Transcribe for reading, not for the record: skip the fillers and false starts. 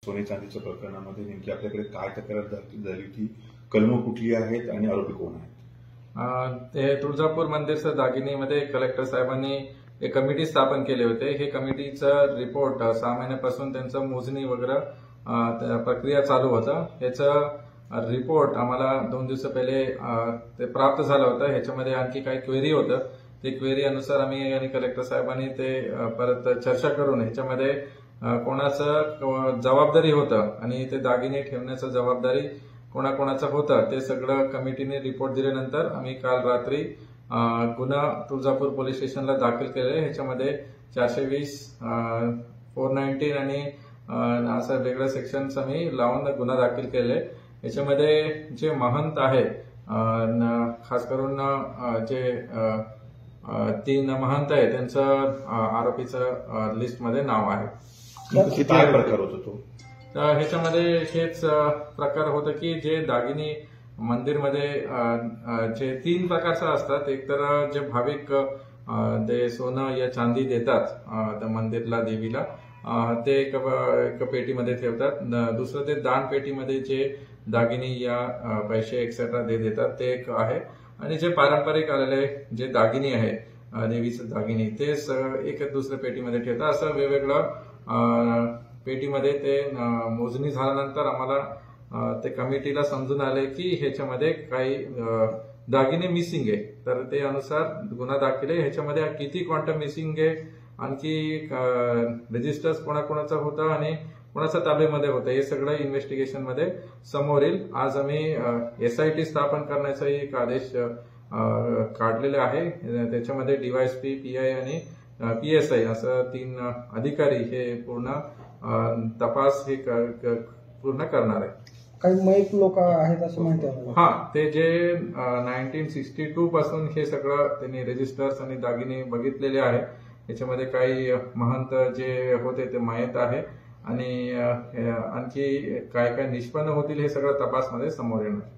सोने चांदीच्या प्रकरणामध्ये नेमकी आपल्याकडे काय तक्रार झाली होती, कलमं कुठली आहेत आणि आरोपी कोण आहेत? ते तुळजापूर मंदिरच्या दागिनीमध्ये कलेक्टर साहेबांनी एक कमिटी स्थापन केले होते. हे कमिटीचं रिपोर्ट 6 महिन्यापासून त्यांचं मोजणी वगैरे प्रक्रिया चालू होतं. ह्याचं रिपोर्ट आम्हाला 2 दिवस पहिले ते प्राप्त झालं होतं. ह्याच्यामध्ये आणखी काही क्वेरी होतं. ते क्वेरी अनुसार आम्ही आणि कलेक्टर साहेबांनी ते परत चर्चा करून ह्याच्यामध्ये कोणाचं जबाबदारी होतं आणि ते दागिने ठेवण्याचं जबाबदारी कोणाकोणाचं होतं ते सगळं कमिटीने रिपोर्ट दिल्यानंतर आम्ही काल रात्री गुन्हा तुळजापूर पोलीस स्टेशनला दाखल केले. ह्याच्यामध्ये 420, 419 आणि असं वेगळं सेक्शन्स आम्ही लावून गुन्हा दाखल केले. याच्यामध्ये जे महंत आहे, खास करून जे 3 महंत आहे त्यांचं आरोपीचं लिस्टमध्ये नाव आहे. काय प्रकार होता तो? ह्याच्यामध्ये हेच प्रकार होतं की जे दागिने मंदिरमध्ये जे 3 प्रकारचं असतात. एक तर जे भाविक ते सोनं या चांदी देतात त्या मंदिरला, देवीला, ते एक पेटीमध्ये ठेवतात. दुसरं ते दान पेटीमध्ये जे दागिने या पैसे एक्सेट्रा देतात ते एक आहे. आणि जे पारंपरिक आलेले जे दागिने आहे, देवीचे दागिने, ते एक दुसऱ्या पेटीमध्ये ठेवतात. असं वेगवेगळं पेटीमध्ये ते मोजणी झाल्यानंतर आम्हाला ते कमिटीला समजून आले की ह्याच्यामध्ये काही दागिने मिसिंग आहे. तर ते अनुसार गुन्हा दाखल आहे. ह्याच्यामध्ये किती क्वांटम मिसिंग आहे, आणखी रजिस्टर्स कोणाकोणाचं होतं आणि कोणाच्या ताब्यामध्ये होतं, हे सगळं इन्व्हेस्टिगेशनमध्ये समोर येईल. आज आम्ही SIT स्थापन करण्याचाही एक आदेश काढलेला आहे. त्याच्यामध्ये DYSP, PI आणि PSI असं 3 अधिकारी हे पूर्ण तपास हे पूर्ण करणार आहे. काही मयिक लोक आहेत असं माहिती आहे? हा, ते जे 1962 पासून हे सगळं त्यांनी रजिस्टर्स आणि दागिने बघितलेले आहे. याच्यामध्ये काही महंत जे होते ते मयत आहे आणि आणखी काय काय निष्पन्न होतील हे सगळं तपासमध्ये समोर येणार.